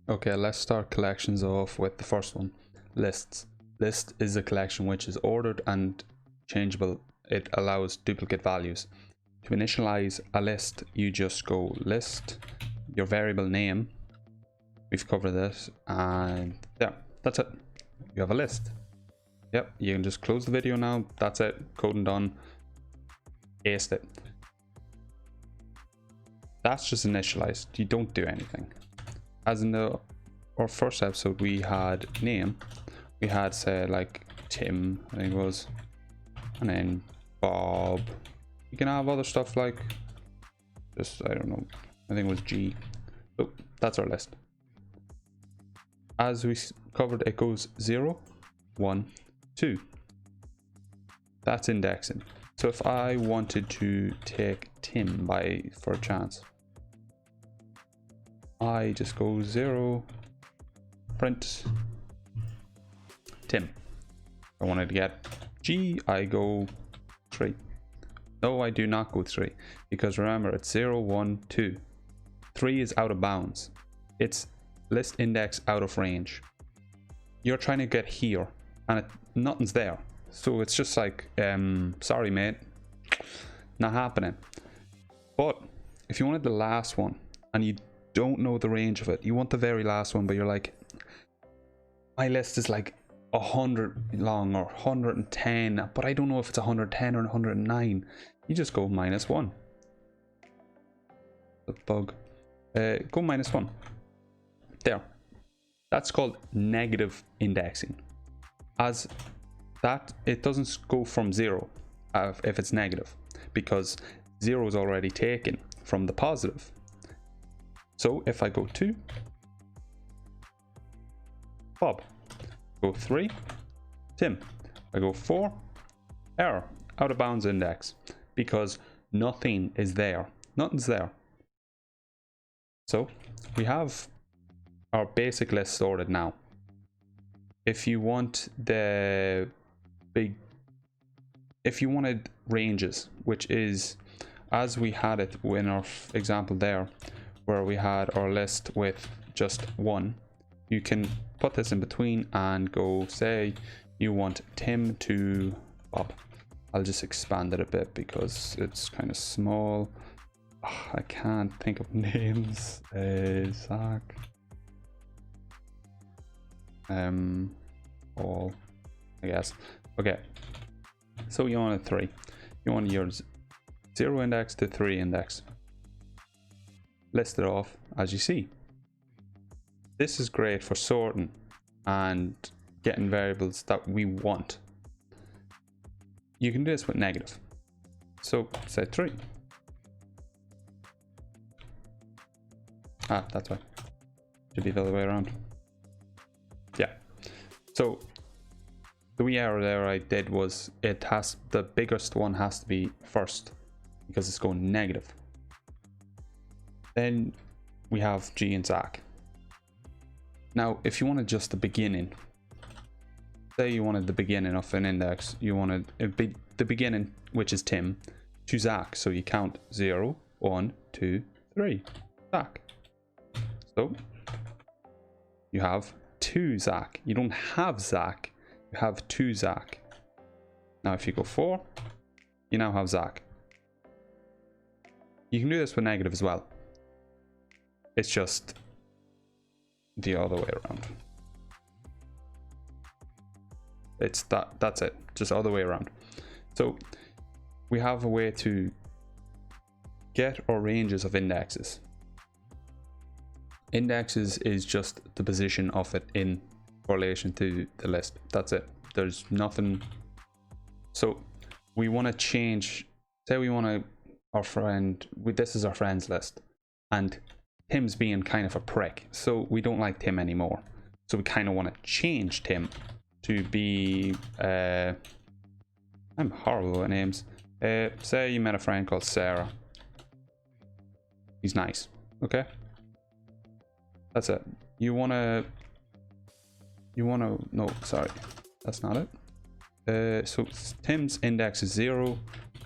Okay, let's start collections off with the first one, lists. List is a collection which is ordered and changeable. It allows duplicate values. To initialize a list, you just go list, your variable name. We've covered this, and yeah, that's it. You have a list. Yep, you can just close the video now. That's it, coding done. Paste it. That's just initialized. You don't do anything. As in our first episode, we had name. We had, say, like Tim, I think it was, and then Bob. You can have other stuff like just, I don't know, I think it was G. So that's our list. As we covered, it goes 0, 1, 2. That's indexing. So if I wanted to take Tim for a chance, I just go 0, print Tim. If I wanted to get G, I go 3. No, I do not go 3, because remember, it's 0, 1, 2. 3 is out of bounds. It's list index out of range. You're trying to get here, and nothing's there. So it's just like, sorry mate, not happening. But if you wanted the last one, and you don't know the range of it, you want the very last one, but you're like, my list is like 100 long or 110, but I don't know if it's 110 or 109. You just go -1. The bug. Go -1. There. That's called negative indexing. As that, it doesn't go from 0 if it's negative, because 0 is already taken from the positive. So if I go 2, Bob, go 3, Tim, I go 4, error, out of bounds index, because nothing is there. Nothing's there. So we have our basic list sorted now. If you want if you wanted ranges, which is as we had it in our example there, where we had our list with just 1, you can put this in between and go, say you want Tim to Bob. I'll just expand it a bit because it's kind of small. Oh, I can't think of names. Zach. All, I guess. Okay. So you want a 3. You want your 0 index to 3 index. List it off as you see. This is great for sorting and getting variables that we want. You can do this with negative. So say 3. Ah, that's why. Should be the other way around. Yeah. So the wee error there I did was the biggest one has to be first because it's going negative. Then we have G and Zach. Now, if you wanted just the beginning, say you wanted the beginning of an index, you wanted the beginning, which is Tim, to Zach. So you count 0, 1, 2, 3, Zach. So you have 2 Zach. You don't have Zach, you have 2 Zach. Now if you go 4, you now have Zach. You can do this with negative as well. It's just the other way around. It's that's it, just other way around. So we have a way to get our ranges of indexes. Indexes is just the position of it in correlation to the list. That's it. There's nothing. So we want to change, say we want to, our friend, this is our friends list, and Tim's being kind of a prick, so we don't like Tim anymore. So we kind of want to change Tim to be, I'm horrible at names. Say you met a friend called Sarah. He's nice, okay? That's it. No, sorry, that's not it. So Tim's index is 0,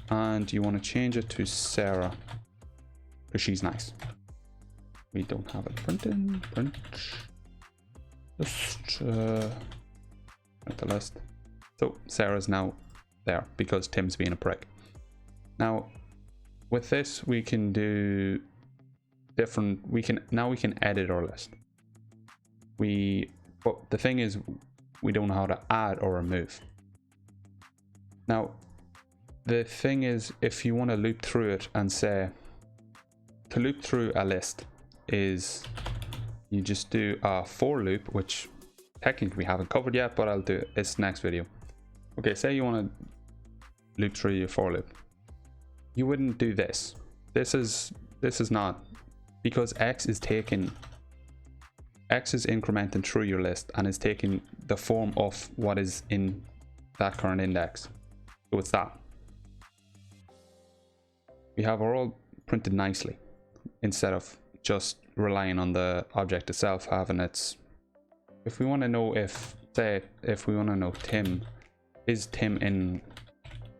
and you want to change it to Sarah because she's nice. We don't have it printed. Print. Just at the list. So Sarah's now there because Tim's being a prick. Now with this we can do different, we can edit our list. But the thing is we don't know how to add or remove. Now the thing is, if you want to loop through it and say, to loop through a list is you just do a for loop, which technically we haven't covered yet, but I'll do it. It's next video. Okay, say you want to loop through your for loop. You wouldn't do this. This is not, because X is incrementing through your list and is taking the form of what is in that current index. So it's that. We have our all printed nicely instead of just relying on the object itself having its. If we want to know if we want to know Tim, is Tim in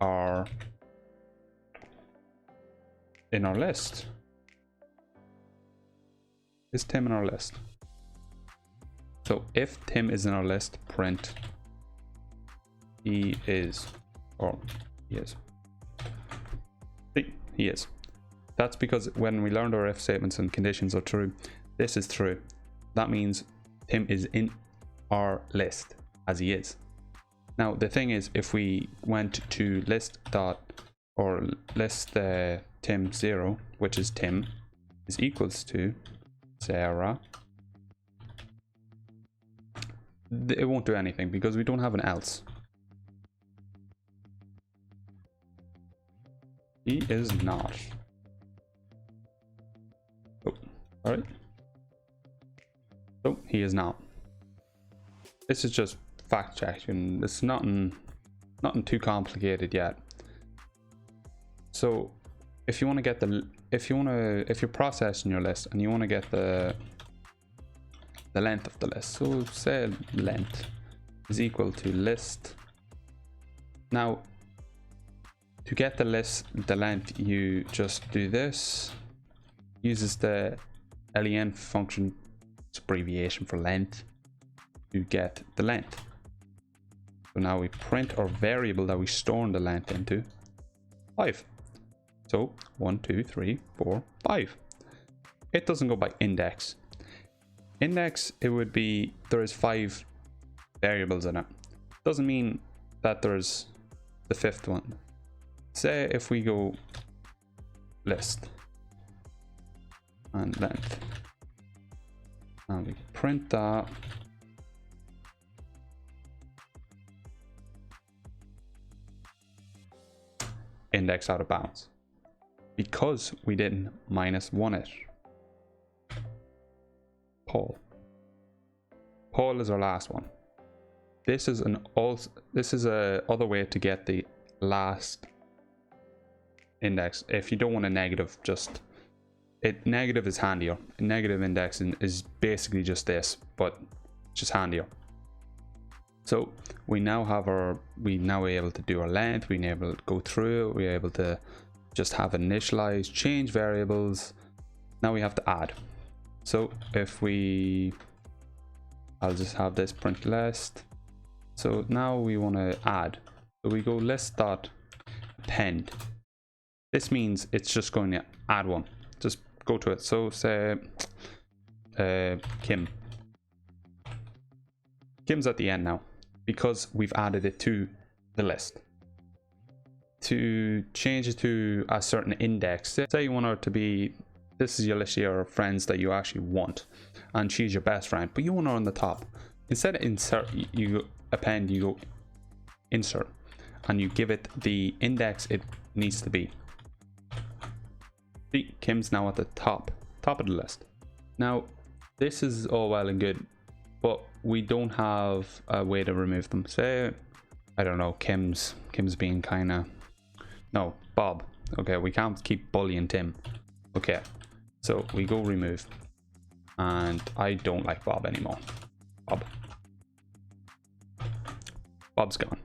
our list? Is Tim in our list? So if Tim is in our list, print he is, or he is. See, he is. That's because when we learned our if statements and conditions are true, this is true. That means Tim is in our list as he is. Now the thing is, if we went to list Tim 0, which is Tim, is equals to Sarah, it won't do anything because we don't have an else. He is not. Oh, alright. So he is not. This is just fact checking. It's nothing too complicated yet. So if you want to get if you're processing your list and you want to get the length of the list, so say length is equal to list. Now to get the length, you just do this, uses the len function, it's abbreviation for length, to get the length. So now we print our variable that we store the length into 5. So 1, 2, 3, 4, 5. It doesn't go by index. Index, it would be there is 5 variables in it. Doesn't mean that there's the 5th one. Say if we go list and length and we print that, index out of bounds because we didn't -1 it. Paul is our last one. This is a other way to get the last index. If you don't want a negative, just negative is handier. Negative indexing is basically just this, but just handier. So we now are able to do our length, we're able to go through, we're able to just have initialize, change variables. Now we have to add. So if I'll just have this print list. So now we want to add. So we go list.append. This means it's just going to add one. Just go to it. So say Kim. Kim's at the end now because we've added it to the list. To change it to a certain index, say you want her to be, this is your list of your friends that you actually want, and she's your best friend, but you want her on the top. Instead of insert, you go append, you go insert, and you give it the index it needs to be. See, Kim's now at the top of the list. Now, this is all well and good, but we don't have a way to remove them. Say, I don't know, Kim's being kind of, no, Bob. Okay, we can't keep bullying Tim. Okay, so we go remove, and I don't like Bob anymore. Bob's gone.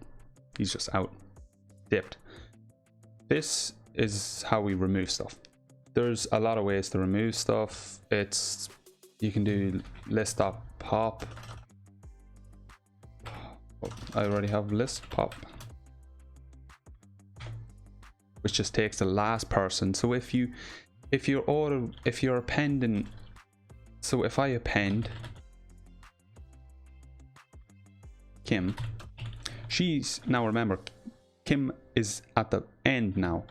He's just out, dipped. This is how we remove stuff. There's a lot of ways to remove stuff. You can do list.pop, I already have list pop, which just takes the last person. So if you're appending, so if I append Kim, she's now, remember, Kim is at the end now.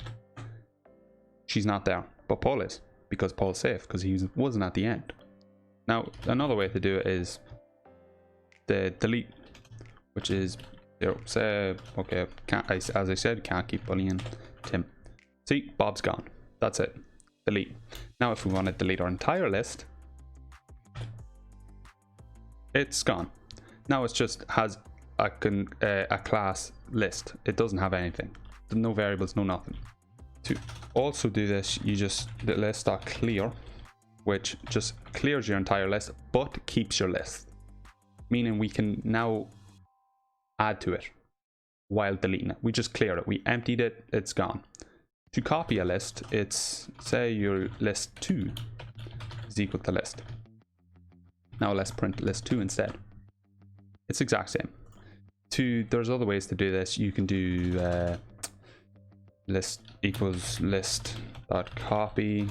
She's not there, but Paul is, because Paul's safe because he wasn't at the end. Now another way to do it is the delete, which is 0. Say okay, as I said, can't keep bullying Tim. See, Bob's gone. That's it. Delete. Now if we want to delete our entire list, it's gone. Now it just has a class list. It doesn't have anything. There's no variables, no nothing. To also do this, you just the list.clear, which just clears your entire list but keeps your list, meaning we can now add to it while deleting it. We just cleared it, we emptied it, it's gone. To copy a list, it's say your list 2 is equal to list. Now let's print list 2 instead. It's exact same. There's other ways to do this. You can do list equals list dot copy,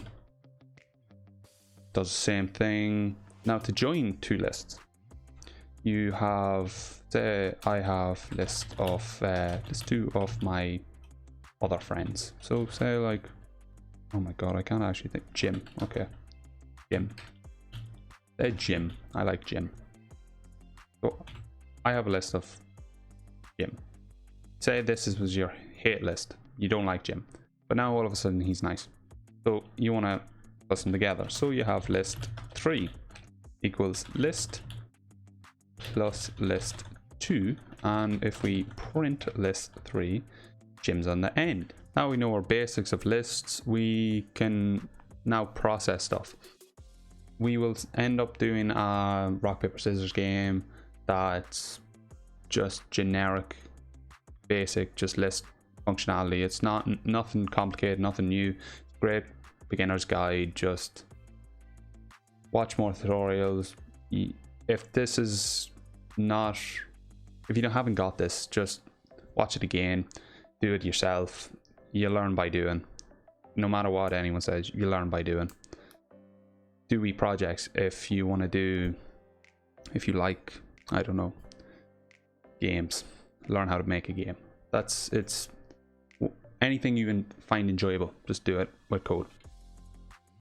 does the same thing. Now to join two lists, you have, say I have list 2 of my other friends. So say like, oh my god, I can't actually think. Jim. Okay, Jim. Say Jim. I like Jim. So I have a list of Jim. Say this was your hate list. You don't like Jim, but now all of a sudden he's nice. So you want to plus them together. So you have list 3 equals list plus list 2, and if we print list 3, Jim's on the end. Now we know our basics of lists. We can now process stuff. We will end up doing a rock paper scissors game that's just generic, basic, just list functionality. It's not nothing complicated, nothing new. It's great beginner's guide. Just watch more tutorials. If this is not, if you haven't got this, just watch it again, do it yourself. You learn by doing. No matter what anyone says, you learn by doing. Do wee projects if you want to do, if you like, I don't know, games. Learn how to make a game. It's anything you can find enjoyable, just do it with code.